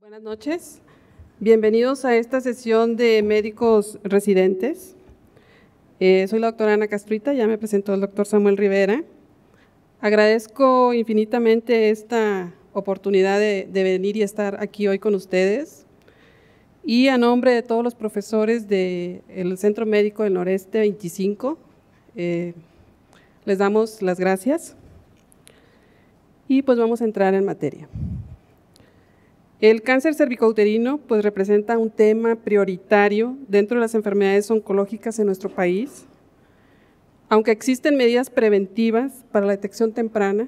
Buenas noches, bienvenidos a esta sesión de médicos residentes. Soy la doctora Ana Castruita, ya me presentó el doctor Samuel Rivera. Agradezco infinitamente esta oportunidad de venir y estar aquí hoy con ustedes. Y a nombre de todos los profesores del Centro Médico del Noreste 25, les damos las gracias y pues vamos a entrar en materia. El cáncer cervicouterino pues representa un tema prioritario dentro de las enfermedades oncológicas en nuestro país. Aunque existen medidas preventivas para la detección temprana,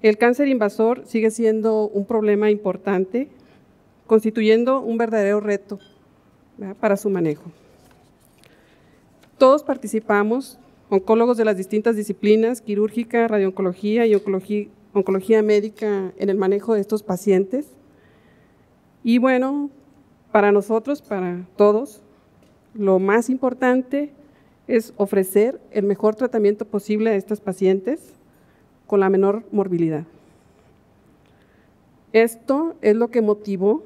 el cáncer invasor sigue siendo un problema importante, constituyendo un verdadero reto, ¿verdad?, para su manejo. Todos participamos, oncólogos de las distintas disciplinas, quirúrgica, radiooncología y oncología médica, en el manejo de estos pacientes. Y bueno, para nosotros, para todos, lo más importante es ofrecer el mejor tratamiento posible a estos pacientes con la menor morbilidad. Esto es lo que motivó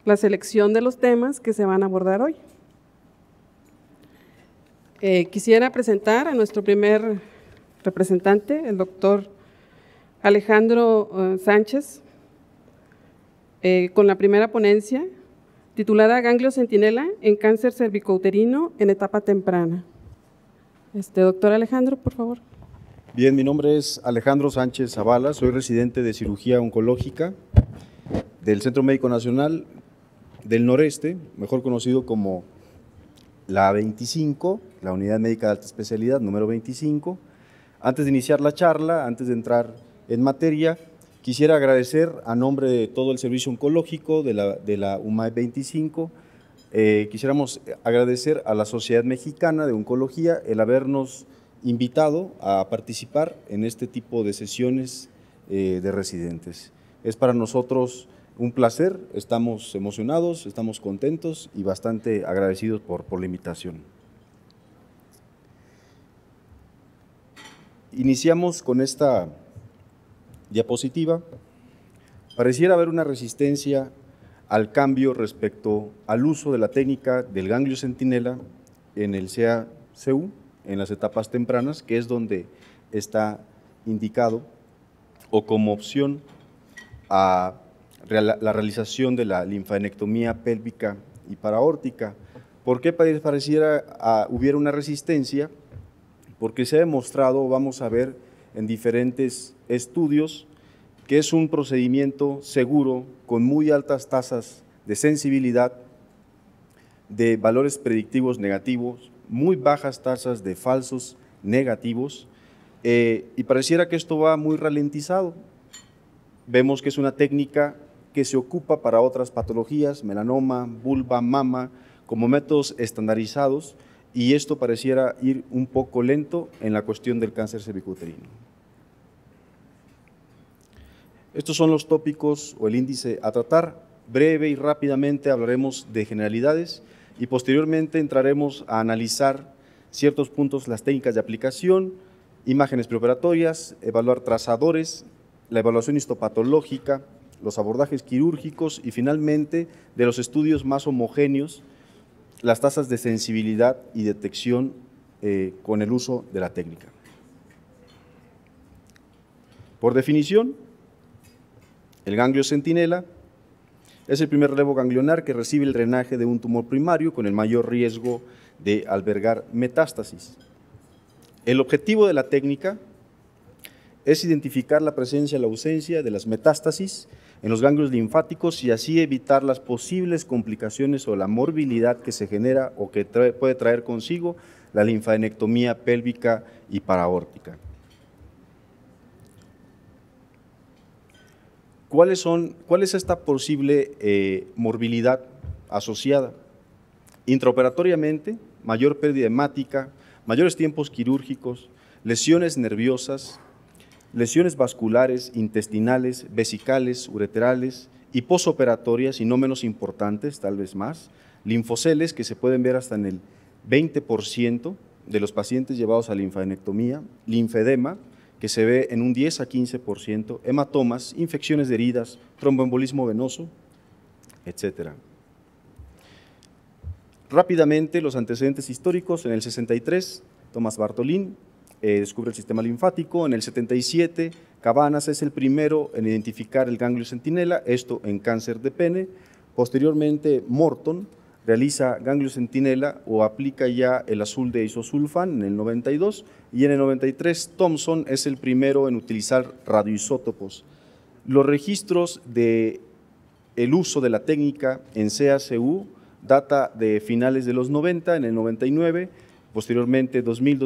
la selección de los temas que se van a abordar hoy. Quisiera presentar a nuestro primer representante, el doctor Alejandro Sánchez, con la primera ponencia, titulada Ganglio Centinela en cáncer cervicouterino en etapa temprana. Doctor Alejandro, por favor. Bien, mi nombre es Alejandro Sánchez Zavala, soy residente de cirugía oncológica del Centro Médico Nacional del Noreste, mejor conocido como la 25, la Unidad Médica de Alta Especialidad número 25. Antes de iniciar la charla, antes de entrar en materia, quisiera agradecer a nombre de todo el servicio oncológico de la UMAE 25, quisiéramos agradecer a la Sociedad Mexicana de Oncología el habernos invitado a participar en este tipo de sesiones de residentes. Es para nosotros un placer, estamos emocionados, estamos contentos y bastante agradecidos por la invitación. Iniciamos con esta diapositiva. Pareciera haber una resistencia al cambio respecto al uso de la técnica del ganglio centinela en el CA-CU, en las etapas tempranas, que es donde está indicado o como opción a la realización de la linfadenectomía pélvica y paraórtica. ¿Por qué pareciera hubiera una resistencia? Porque se ha demostrado, vamos a ver en diferentes estudios, que es un procedimiento seguro, con muy altas tasas de sensibilidad, de valores predictivos negativos, muy bajas tasas de falsos negativos, y pareciera que esto va muy ralentizado. Vemos que es una técnica que se ocupa para otras patologías, melanoma, vulva, mama, como métodos estandarizados, y esto pareciera ir un poco lento en la cuestión del cáncer cervicouterino. Estos son los tópicos o el índice a tratar. Breve y rápidamente hablaremos de generalidades y posteriormente entraremos a analizar ciertos puntos, las técnicas de aplicación, imágenes preoperatorias, evaluar trazadores, la evaluación histopatológica, los abordajes quirúrgicos y finalmente de los estudios más homogéneos, las tasas de sensibilidad y detección con el uso de la técnica. Por definición, el ganglio centinela es el primer relevo ganglionar que recibe el drenaje de un tumor primario con el mayor riesgo de albergar metástasis. El objetivo de la técnica es identificar la presencia o la ausencia de las metástasis en los ganglios linfáticos y así evitar las posibles complicaciones o la morbilidad que se genera o que puede traer consigo la linfadenectomía pélvica y paraórtica. ¿Cuál es esta posible morbilidad asociada? Intraoperatoriamente, mayor pérdida hemática, mayores tiempos quirúrgicos, lesiones nerviosas, lesiones vasculares, intestinales, vesicales, ureterales y posoperatorias, y no menos importantes, tal vez más, linfoceles que se pueden ver hasta en el 20% de los pacientes llevados a linfadenectomía, linfedema, que se ve en un 10 a 15%, hematomas, infecciones de heridas, tromboembolismo venoso, etcétera. Rápidamente, los antecedentes históricos: en el 63, Thomas Bartholin descubre el sistema linfático. En el 77, Cabanas es el primero en identificar el ganglio centinela, esto en cáncer de pene. Posteriormente, Morton realiza ganglio centinela o aplica ya el azul de isosulfan en el 92, y en el 93 Thomson es el primero en utilizar radioisótopos. Los registros del uso de la técnica en CACU data de finales de los 90, en el 99, posteriormente 2000,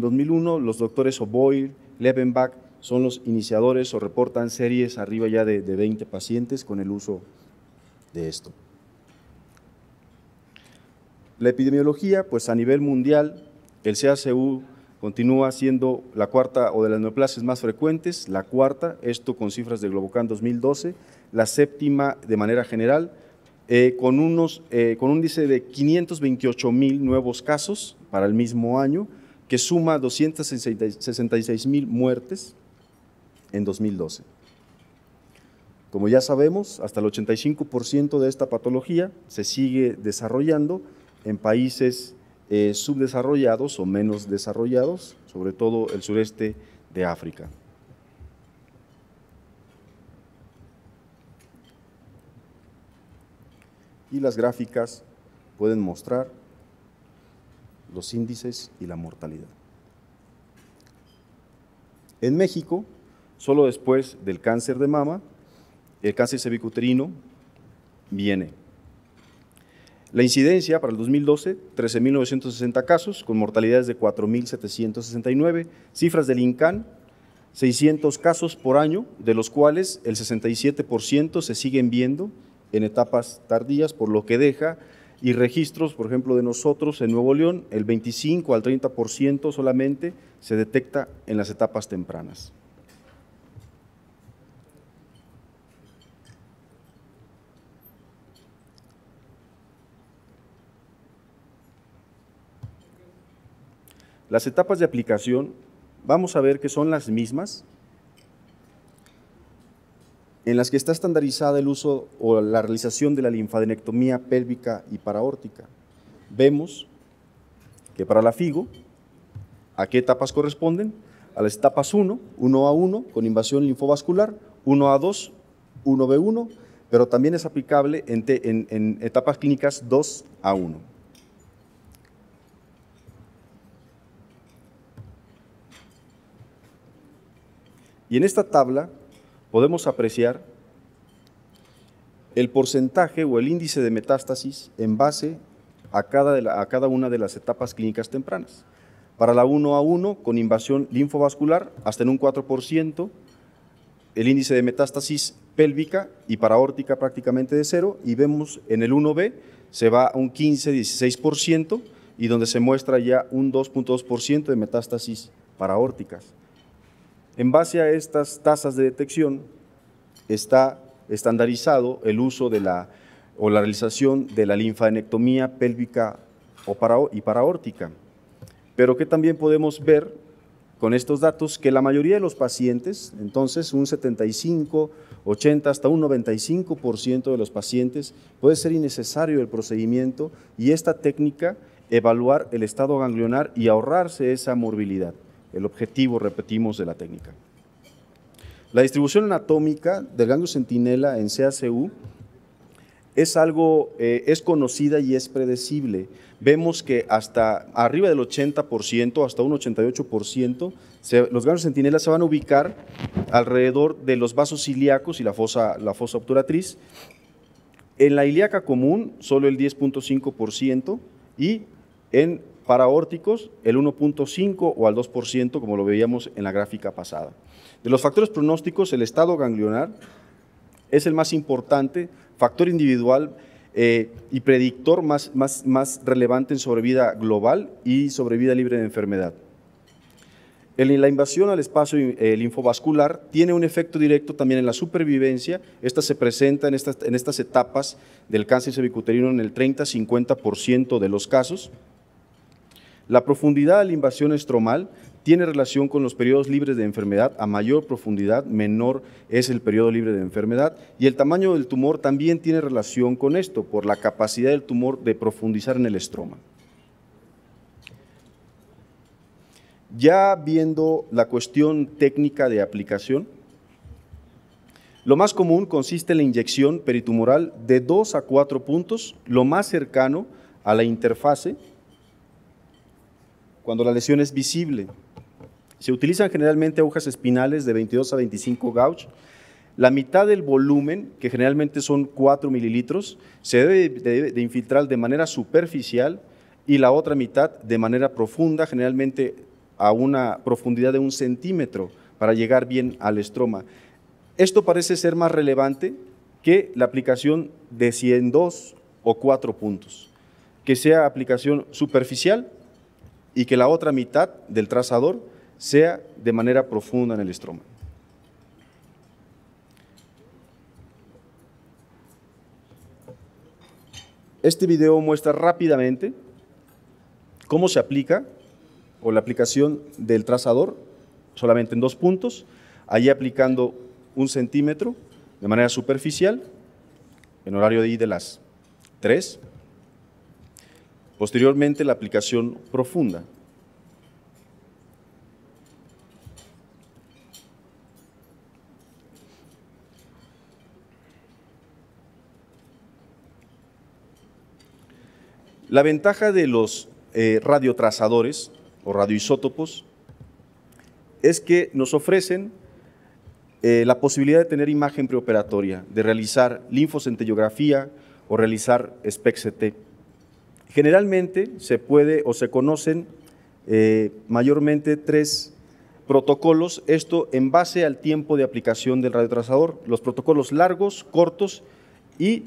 2001, los doctores O'Boyle, Levenbach son los iniciadores o reportan series arriba ya de 20 pacientes con el uso de esto. La epidemiología, pues a nivel mundial, el CACU continúa siendo la cuarta o de las neoplasias más frecuentes, la cuarta, esto con cifras de Globocan 2012, la séptima de manera general, con un índice de 528,000 nuevos casos para el mismo año, que suma 266,000 muertes en 2012. Como ya sabemos, hasta el 85% de esta patología se sigue desarrollando en países subdesarrollados o menos desarrollados, sobre todo el sureste de África. Y las gráficas pueden mostrar los índices y la mortalidad. En México, solo después del cáncer de mama, el cáncer cervicuterino viene. La incidencia para el 2012, 13,960 casos, con mortalidades de 4,769, cifras del INCAN, 600 casos por año, de los cuales el 67% se siguen viendo en etapas tardías, por lo que deja, y registros, por ejemplo, de nosotros en Nuevo León, el 25 al 30% solamente se detecta en las etapas tempranas. Las etapas de aplicación, vamos a ver que son las mismas, en las que está estandarizada el uso o la realización de la linfadenectomía pélvica y paraórtica. Vemos que para la FIGO, ¿a qué etapas corresponden? A las etapas 1, 1A1 con invasión linfovascular, 1A2, 1B1, pero también es aplicable en etapas clínicas 2A1. Y en esta tabla podemos apreciar el porcentaje o el índice de metástasis en base a cada una de las etapas clínicas tempranas. Para la 1A1 con invasión linfovascular hasta en un 4%, el índice de metástasis pélvica y paraórtica prácticamente de 0, y vemos en el 1B se va a un 15-16% y donde se muestra ya un 2,2% de metástasis paraórticas. En base a estas tasas de detección está estandarizado el uso de la realización de la linfadenectomía pélvica y paraórtica. Pero que también podemos ver con estos datos que la mayoría de los pacientes, entonces un 75, 80, hasta un 95% de los pacientes puede ser innecesario el procedimiento y esta técnica evaluar el estado ganglionar y ahorrarse esa morbilidad. El objetivo, repetimos, de la técnica. La distribución anatómica del ganglio centinela en CACU es conocida y es predecible. Vemos que hasta arriba del 80%, hasta un 88%, los ganglios centinela se van a ubicar alrededor de los vasos ilíacos y la fosa obturatriz. En la ilíaca común, solo el 10,5% y en paraórticos, el 1,5 o al 2%, como lo veíamos en la gráfica pasada. De los factores pronósticos, el estado ganglionar es el más importante, factor individual y predictor más relevante en sobrevida global y sobrevida libre de enfermedad. La invasión al espacio linfovascular tiene un efecto directo también en la supervivencia. Esta se presenta en estas etapas del cáncer cervicuterino en el 30-50% de los casos. La profundidad de la invasión estromal tiene relación con los periodos libres de enfermedad. A mayor profundidad, menor es el periodo libre de enfermedad, y el tamaño del tumor también tiene relación con esto, por la capacidad del tumor de profundizar en el estroma. Ya viendo la cuestión técnica de aplicación, lo más común consiste en la inyección peritumoral de 2 a 4 puntos, lo más cercano a la interfase, cuando la lesión es visible. Se utilizan generalmente agujas espinales de 22 a 25 gauge. La mitad del volumen, que generalmente son 4 mililitros, se debe de infiltrar de manera superficial y la otra mitad de manera profunda, generalmente a una profundidad de 1 centímetro para llegar bien al estroma. Esto parece ser más relevante que la aplicación de 102 o 4 puntos, que sea aplicación superficial y que la otra mitad del trazador sea de manera profunda en el estroma. Este video muestra rápidamente cómo se aplica, o la aplicación del trazador, solamente en 2 puntos, allí aplicando 1 centímetro de manera superficial, en horario de I de las 3. Posteriormente, la aplicación profunda. La ventaja de los radiotrazadores o radioisótopos es que nos ofrecen la posibilidad de tener imagen preoperatoria, de realizar linfocentellografía o realizar SPECT-CT. Generalmente se puede o se conocen mayormente 3 protocolos, esto en base al tiempo de aplicación del radiotrazador, los protocolos largos, cortos y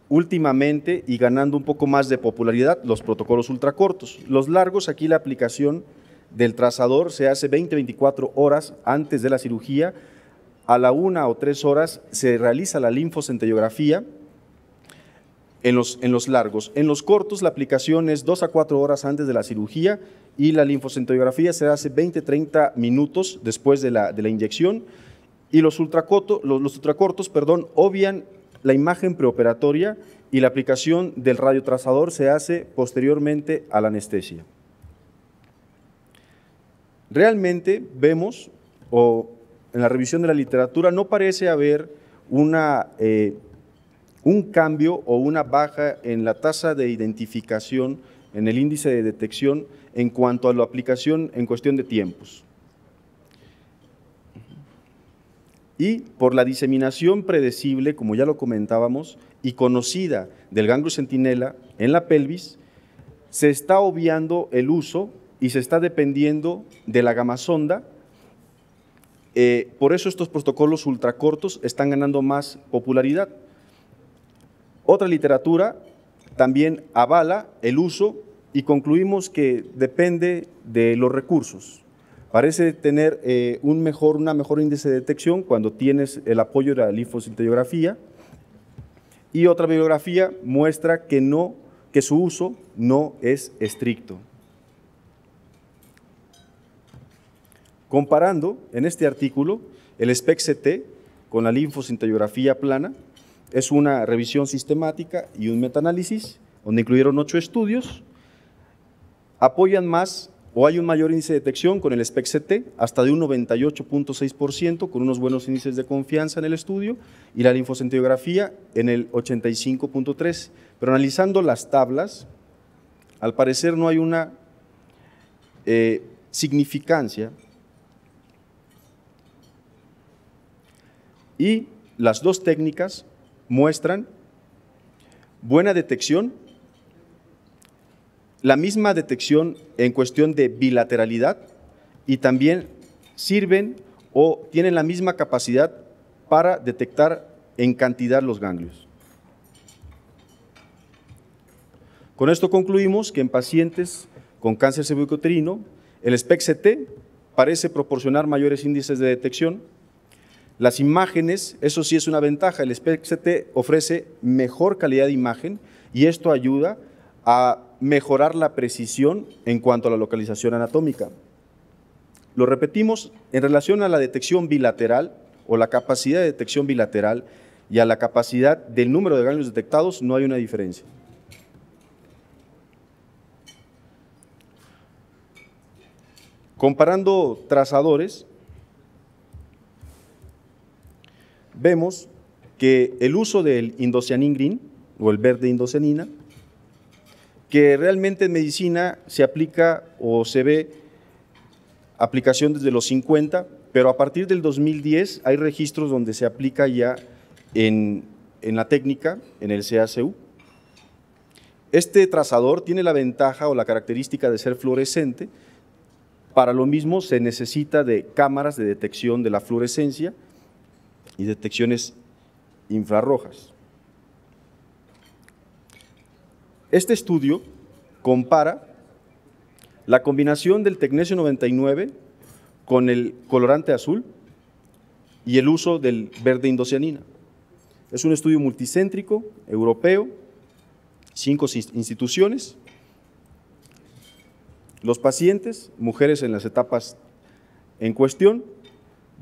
últimamente, y ganando un poco más de popularidad, los protocolos ultracortos. Los largos, aquí la aplicación del trazador se hace 20-24 horas antes de la cirugía, a la 1 o 3 horas se realiza la linfocentellografía en los largos. En los cortos la aplicación es 2 a 4 horas antes de la cirugía y la linfocentellografía se hace 20-30 minutos después de la inyección, y los ultracortos obvian la imagen preoperatoria y la aplicación del radiotrazador se hace posteriormente a la anestesia. Realmente vemos, o en la revisión de la literatura, no parece haber un cambio o una baja en la tasa de identificación, en el índice de detección en cuanto a la aplicación en cuestión de tiempos. Y por la diseminación predecible, como ya lo comentábamos, y conocida del ganglio centinela en la pelvis, se está obviando el uso y se está dependiendo de la gamasonda. Por eso estos protocolos ultracortos están ganando más popularidad. Otra literatura también avala el uso y concluimos que depende de los recursos. Parece tener una mejor índice de detección cuando tienes el apoyo de la linfocentellografía, y otra bibliografía muestra que su uso no es estricto. Comparando en este artículo el SPECT-CT con la linfocentellografía plana, es una revisión sistemática y un metaanálisis donde incluyeron 8 estudios, apoyan más o hay un mayor índice de detección con el SPECT-CT, hasta de un 98.6%, con unos buenos índices de confianza en el estudio, y la linfocentellografía en el 85.3%. Pero analizando las tablas, al parecer no hay una significancia, y las 2 técnicas muestran buena detección, la misma detección en cuestión de bilateralidad, y también sirven o tienen la misma capacidad para detectar en cantidad los ganglios. Con esto concluimos que en pacientes con cáncer cervicouterino, el SPECT-CT parece proporcionar mayores índices de detección. Las imágenes, eso sí es una ventaja, el SPECT-CT ofrece mejor calidad de imagen y esto ayuda a mejorar la precisión en cuanto a la localización anatómica. lo repetimos, en relación a la detección bilateral o la capacidad de detección bilateral y a la capacidad del número de ganglios detectados, no hay una diferencia. Comparando trazadores, vemos que el uso del indocyanine o el verde indocianina, que realmente en medicina se aplica o se ve aplicación desde los 50, pero a partir del 2010 hay registros donde se aplica ya en la técnica, en el CACU. Este trazador tiene la ventaja o la característica de ser fluorescente. Para lo mismo se necesita de cámaras de detección de la fluorescencia y detecciones infrarrojas. Este estudio compara la combinación del tecnesio 99 con el colorante azul y el uso del verde indocianina. Es un estudio multicéntrico, europeo, 5 instituciones. Los pacientes, mujeres en las etapas en cuestión,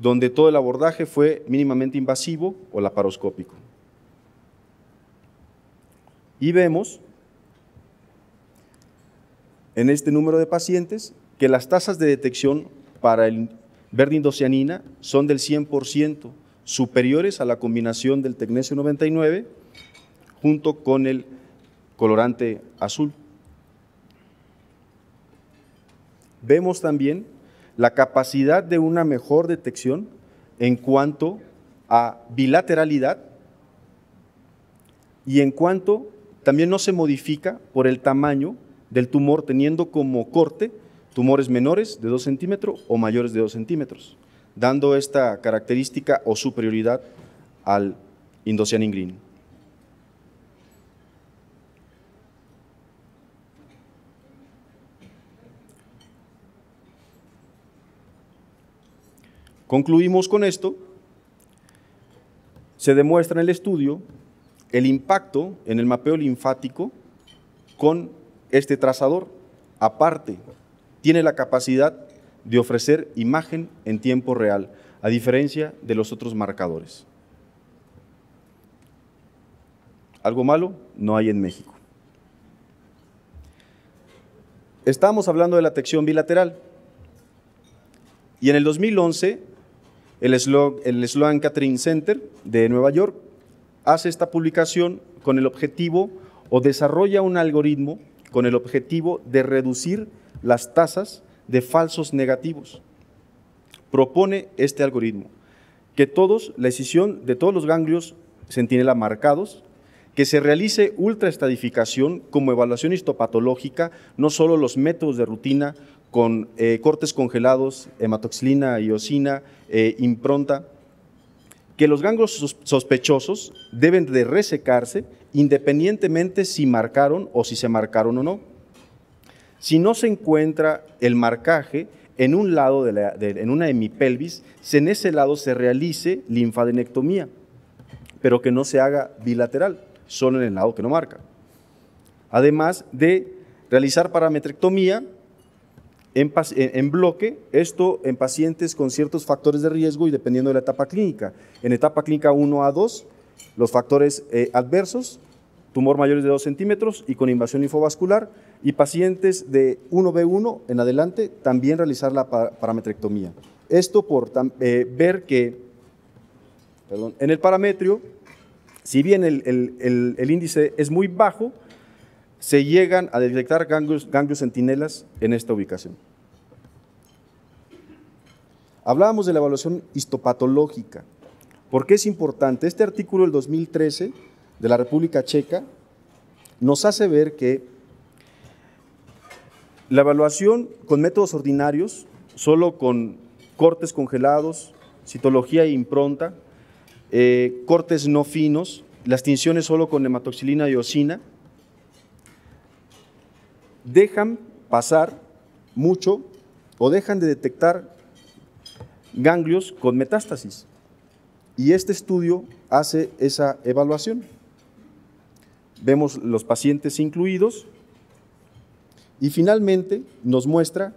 donde todo el abordaje fue mínimamente invasivo o laparoscópico. Y vemos en este número de pacientes que las tasas de detección para el verde indocianina son del 100%, superiores a la combinación del tecnesio 99 junto con el colorante azul. Vemos también la capacidad de una mejor detección en cuanto a bilateralidad y en cuanto también no se modifica por el tamaño del tumor, teniendo como corte tumores menores de 2 centímetros o mayores de 2 centímetros, dando esta característica o superioridad al indocyanine green. Concluimos con esto. Se demuestra en el estudio el impacto en el mapeo linfático con este trazador. Aparte, tiene la capacidad de ofrecer imagen en tiempo real, a diferencia de los otros marcadores. ¿Algo malo? No hay en México. Estamos hablando de la detección bilateral. Y en el 2011, el Sloan Kettering Center de Nueva York hace esta publicación con el objetivo o desarrolla un algoritmo con el objetivo de reducir las tasas de falsos negativos. Propone este algoritmo que la escisión de todos los ganglios centinela marcados, que se realice ultraestadificación como evaluación histopatológica, no solo los métodos de rutina con cortes congelados, hematoxilina, iosina, impronta, que los ganglios sospechosos deben de resecarse independientemente si marcaron o si se marcaron o no. Si no se encuentra el marcaje en un lado, en una hemipelvis, en ese lado se realice linfadenectomía, pero que no se haga bilateral, solo en el lado que no marca. Además de realizar parametrectomía en bloque, esto en pacientes con ciertos factores de riesgo y dependiendo de la etapa clínica. En etapa clínica 1 a 2, los factores adversos, tumor mayores de 2 centímetros y con invasión linfovascular, y pacientes de 1B1 en adelante, también realizar la parametrectomía. Esto por ver que, en el parametrio, si bien el índice es muy bajo, se llegan a detectar ganglios centinelas en esta ubicación. Hablábamos de la evaluación histopatológica. ¿Por qué es importante? Este artículo del 2013 de la República Checa nos hace ver que la evaluación con métodos ordinarios, solo con cortes congelados, citología e impronta, cortes no finos, las tinciones solo con hematoxilina y iosina, dejan pasar mucho o dejan de detectar ganglios con metástasis. Y este estudio hace esa evaluación. Vemos los pacientes incluidos y finalmente nos muestra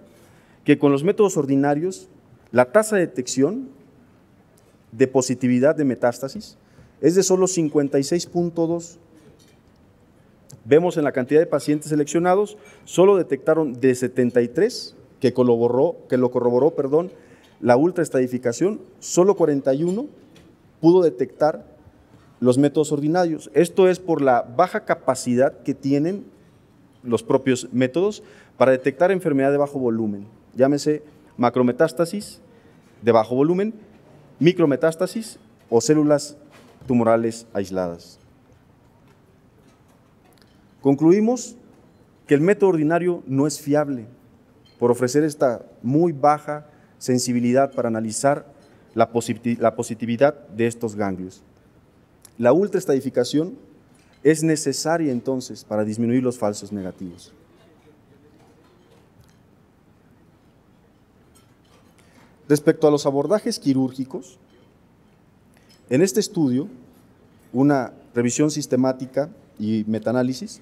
que con los métodos ordinarios la tasa de detección de positividad de metástasis es de solo 56.2. Vemos en la cantidad de pacientes seleccionados, solo detectaron de 73, que lo corroboró, la ultraestadificación, solo 41 pudo detectar los métodos ordinarios. Esto es por la baja capacidad que tienen los propios métodos para detectar enfermedad de bajo volumen, llámese macrometástasis de bajo volumen, micrometástasis o células tumorales aisladas. Concluimos que el método ordinario no es fiable por ofrecer esta muy baja sensibilidad para analizar la positividad de estos ganglios. La ultraestadificación es necesaria entonces para disminuir los falsos negativos. Respecto a los abordajes quirúrgicos, en este estudio, una revisión sistemática y metaanálisis,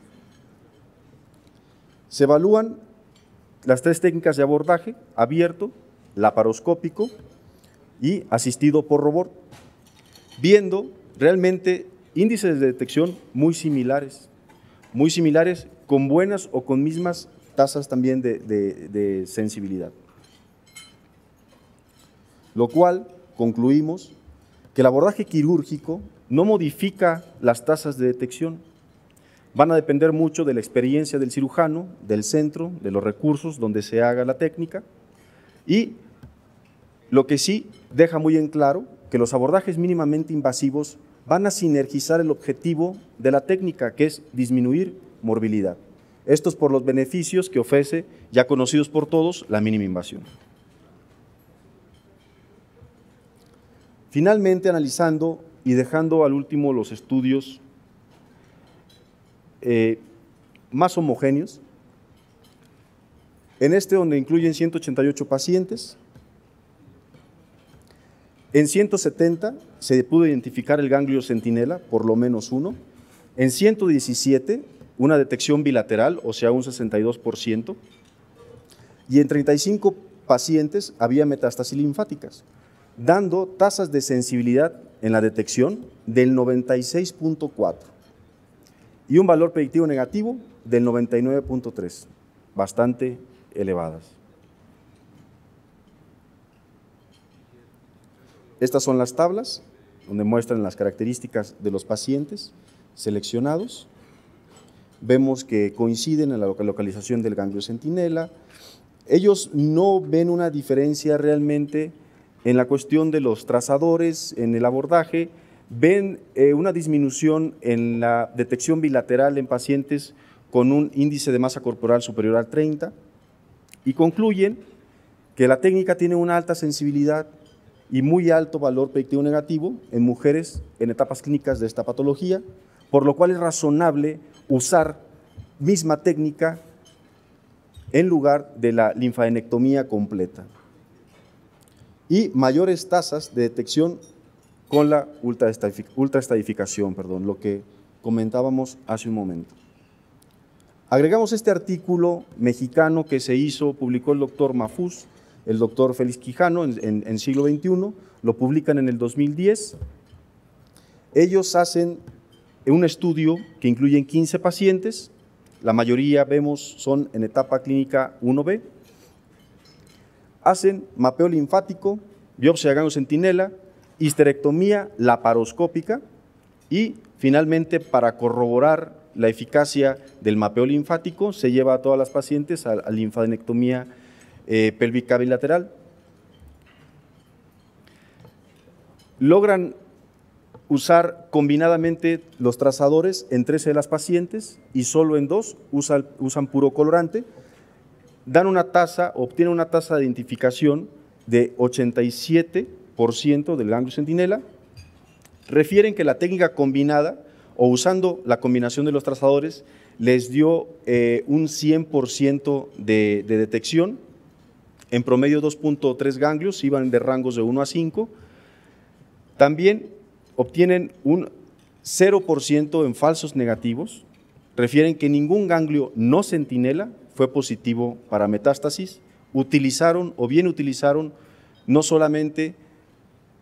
se evalúan las 3 técnicas de abordaje: abierto, laparoscópico y asistido por robot, viendo realmente índices de detección muy similares, con buenas o con mismas tasas también de sensibilidad. Lo cual concluimos que el abordaje quirúrgico no modifica las tasas de detección. Van a depender mucho de la experiencia del cirujano, del centro, de los recursos donde se haga la técnica, y lo que sí deja muy en claro que los abordajes mínimamente invasivos van a sinergizar el objetivo de la técnica, que es disminuir morbilidad. Esto es por los beneficios que ofrece, ya conocidos por todos, la mínima invasión. Finalmente, analizando y dejando al último los estudios más homogéneos, en este donde incluyen 188 pacientes, en 170 se pudo identificar el ganglio centinela, por lo menos uno, en 117 una detección bilateral, o sea un 62%, y en 35 pacientes había metástasis linfáticas, dando tasas de sensibilidad en la detección del 96.4 y un valor predictivo negativo del 99.3, bastante elevadas. Estas son las tablas donde muestran las características de los pacientes seleccionados. Vemos que coinciden en la localización del ganglio centinela. Ellos no ven una diferencia realmente en la cuestión de los trazadores, en el abordaje. Ven una disminución en la detección bilateral en pacientes con un índice de masa corporal superior al 30 y concluyen que la técnica tiene una alta sensibilidad y muy alto valor predictivo negativo en mujeres en etapas clínicas de esta patología, por lo cual es razonable usar misma técnica en lugar de la linfadenectomía completa. Y mayores tasas de detección con la ultraestadificación, lo que comentábamos hace un momento. Agregamos este artículo mexicano que se hizo, publicó el doctor Mahfouz, el doctor Félix Quijano en Siglo XXI, lo publican en el 2010. Ellos hacen un estudio que incluye 15 pacientes, la mayoría vemos son en etapa clínica 1B, hacen mapeo linfático, biopsia de ganglio centinela, histerectomía laparoscópica y finalmente, para corroborar la eficacia del mapeo linfático, se lleva a todas las pacientes a linfadenectomía pélvica bilateral. Logran usar combinadamente los trazadores en 13 de las pacientes y solo en 2 usan puro colorante. Dan una tasa, obtienen una tasa de identificación de 87% del ganglio centinela. Refieren que la técnica combinada o usando la combinación de los trazadores les dio un 100% de detección. En promedio 2.3 ganglios, iban de rangos de 1 a 5. También obtienen un 0% en falsos negativos. Refieren que ningún ganglio no centinela fue positivo para metástasis utilizaron o bien utilizaron no solamente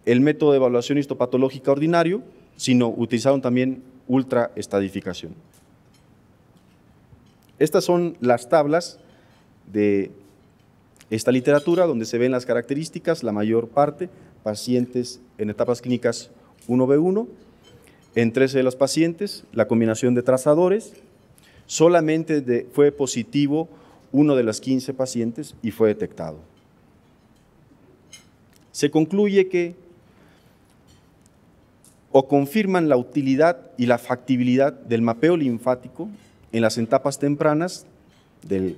el método de evaluación histopatológica ordinario, sino utilizaron también ultraestadificación. Estas son las tablas de esta literatura donde se ven las características, la mayor parte, pacientes en etapas clínicas 1B1, en 13 de los pacientes, la combinación de trazadores, solamente fue positivo uno de los 15 pacientes y fue detectado. Se concluye que o confirman la utilidad y la factibilidad del mapeo linfático en las etapas tempranas del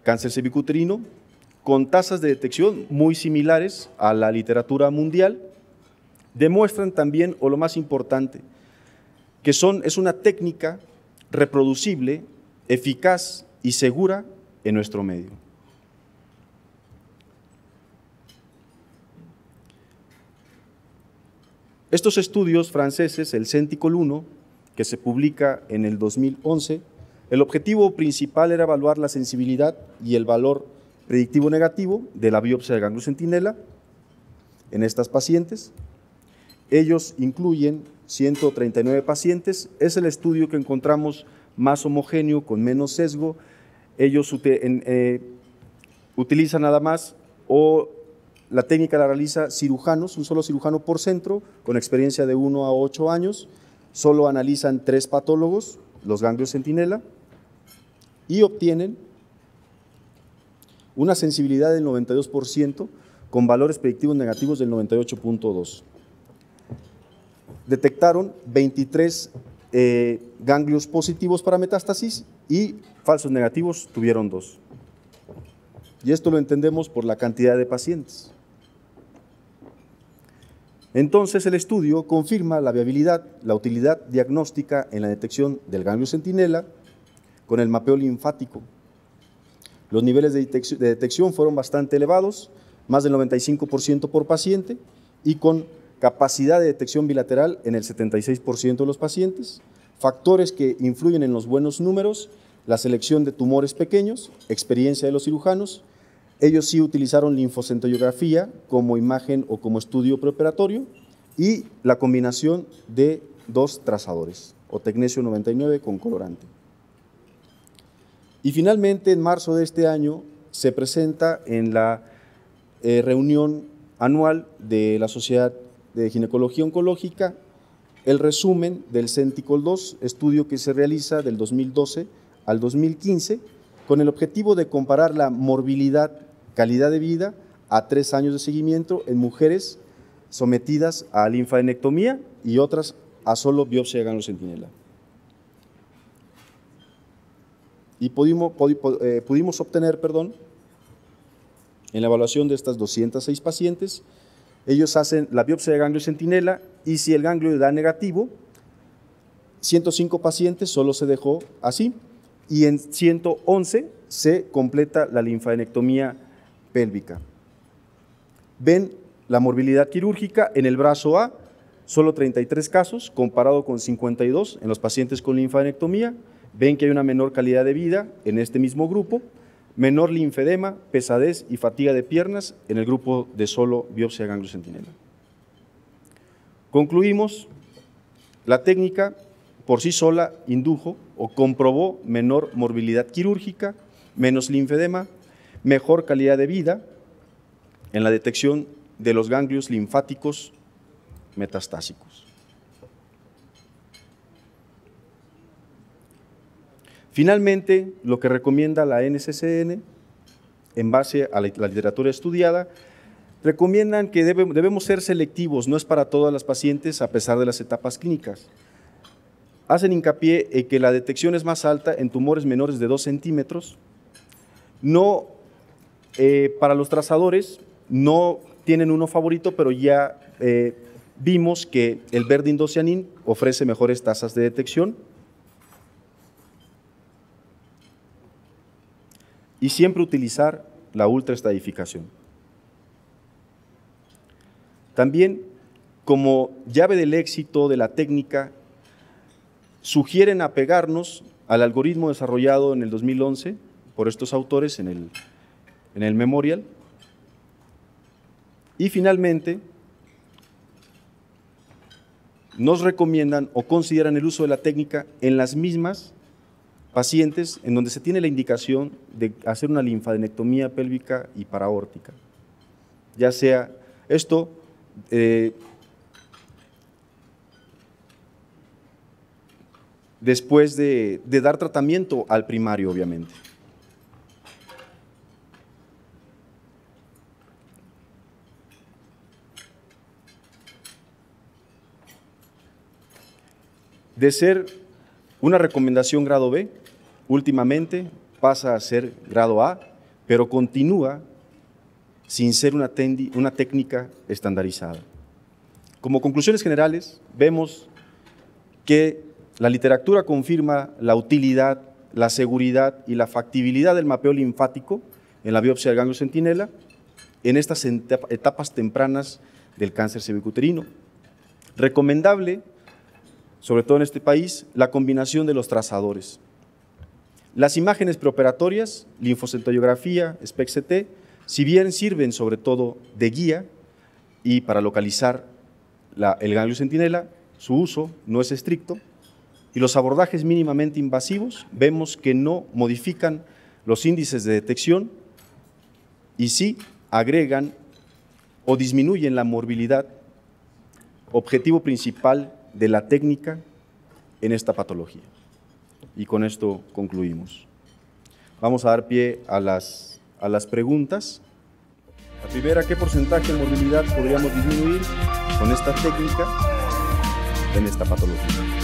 cáncer cervicuterino, con tasas de detección muy similares a la literatura mundial, demuestran también, o lo más importante, que es una técnica reproducible, eficaz y segura en nuestro medio. Estos estudios franceses, el CENTICOL 1, que se publica en el 2011, el objetivo principal era evaluar la sensibilidad y el valor predictivo negativo de la biopsia de ganglio centinela en estas pacientes. Ellos incluyen 139 pacientes, es el estudio que encontramos más homogéneo, con menos sesgo. Ellos utilizan nada más o la técnica la realiza cirujanos, un solo cirujano por centro, con experiencia de 1 a 8 años, solo analizan 3 patólogos, los ganglios centinela, y obtienen una sensibilidad del 92% con valores predictivos negativos del 98.2. Detectaron 23 ganglios positivos para metástasis y falsos negativos tuvieron 2. Y esto lo entendemos por la cantidad de pacientes. Entonces el estudio confirma la viabilidad, la utilidad diagnóstica en la detección del ganglio centinela con el mapeo linfático. Los niveles de detección fueron bastante elevados, más del 95% por paciente, y con capacidad de detección bilateral en el 76% de los pacientes. Factores que influyen en los buenos números: la selección de tumores pequeños, experiencia de los cirujanos. Ellos sí utilizaron linfocentrografía como imagen o como estudio preoperatorio, y la combinación de 2 trazadores, o tecnesio 99 con colorante. Y finalmente, en marzo de este año, se presenta en la reunión anual de la Sociedad de Ginecología Oncológica el resumen del CENTICOL 2, estudio que se realiza del 2012 al 2015, con el objetivo de comparar la morbilidad, calidad de vida a 3 años de seguimiento en mujeres sometidas a linfadenectomía y otras a solo biopsia de ganglio centinela. Y pudimos obtener, en la evaluación de estas 206 pacientes, ellos hacen la biopsia de ganglio centinela y si el ganglio da negativo, 105 pacientes solo se dejó así y en 111 se completa la linfadenectomía pélvica. Ven la morbilidad quirúrgica en el brazo A, solo 33 casos comparado con 52 en los pacientes con linfadenectomía. Ven que hay una menor calidad de vida en este mismo grupo, menor linfedema, pesadez y fatiga de piernas en el grupo de solo biopsia de ganglio centinela. Concluimos, la técnica por sí sola indujo o comprobó menor morbilidad quirúrgica, menos linfedema, mejor calidad de vida en la detección de los ganglios linfáticos metastásicos. Finalmente, lo que recomienda la NCCN, en base a la literatura estudiada, recomiendan que debemos ser selectivos, no es para todas las pacientes a pesar de las etapas clínicas. Hacen hincapié en que la detección es más alta en tumores menores de 2 centímetros. No, para los trazadores no tienen uno favorito, pero ya vimos que el Verdin-Docianin ofrece mejores tasas de detección. Y siempre utilizar la ultraestadificación. También, como llave del éxito de la técnica, sugieren apegarnos al algoritmo desarrollado en el 2011 por estos autores en el en el memorial. Y finalmente, nos recomiendan o consideran el uso de la técnica en las mismas pacientes en donde se tiene la indicación de hacer una linfadenectomía pélvica y paraórtica. Ya sea esto, después de dar tratamiento al primario, obviamente. De ser una recomendación grado B, últimamente pasa a ser grado A, pero continúa sin ser una técnica estandarizada. Como conclusiones generales, vemos que la literatura confirma la utilidad, la seguridad y la factibilidad del mapeo linfático en la biopsia del ganglio centinela en estas etapas tempranas del cáncer cervicuterino. Recomendable, sobre todo en este país, la combinación de los trazadores. Las imágenes preoperatorias, linfocentoiografía, SPECT-CT, si bien sirven sobre todo de guía y para localizar el ganglio centinela, su uso no es estricto y los abordajes mínimamente invasivos vemos que no modifican los índices de detección y sí agregan o disminuyen la morbilidad, objetivo principal de la técnica en esta patología. Y con esto concluimos. Vamos a dar pie a las preguntas. La primera, ¿qué porcentaje de morbilidad podríamos disminuir con esta técnica en esta patología?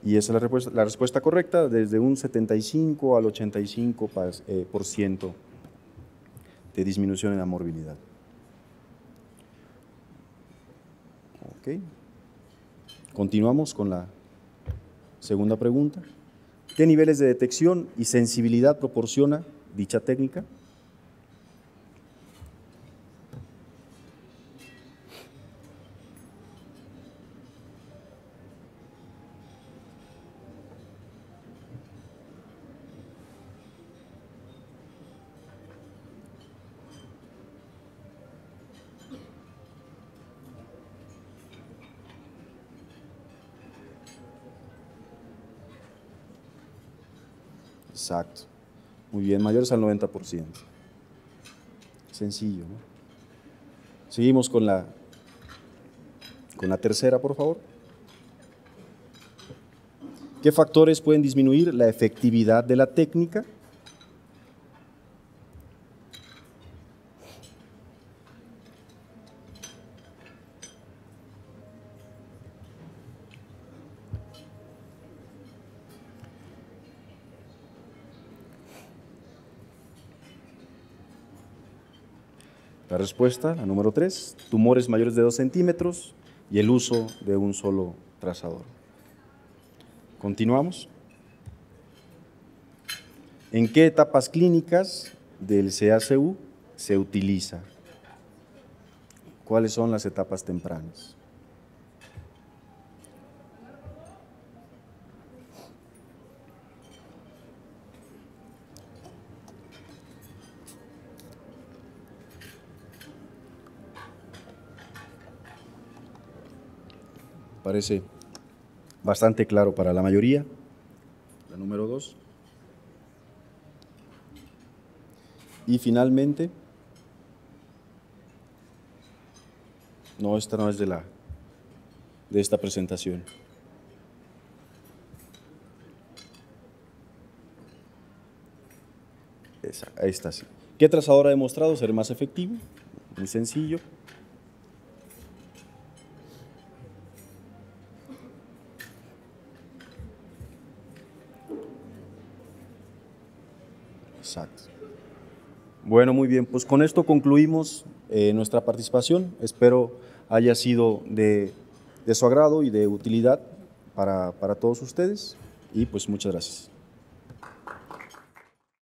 Y esa es la respuesta correcta, desde un 75 al 85% de disminución en la morbilidad. Ok. Continuamos con la segunda pregunta. ¿Qué niveles de detección y sensibilidad proporciona dicha técnica? Exacto. Muy bien, mayores al 90%. Sencillo, ¿no? Seguimos con la tercera, por favor. ¿Qué factores pueden disminuir la efectividad de la técnica? La respuesta, la número 3, tumores mayores de 2 centímetros y el uso de un solo trazador. Continuamos. ¿En qué etapas clínicas del CACU se utiliza? ¿Cuáles son las etapas tempranas? Parece bastante claro para la mayoría. La número 2. Y finalmente, no, esta no es de esta presentación. Ahí está, sí. ¿Qué trazador ha demostrado ser más efectivo? Muy sencillo. Exacto. Bueno, muy bien, pues con esto concluimos nuestra participación. Espero haya sido de su agrado y de utilidad para todos ustedes y pues muchas gracias.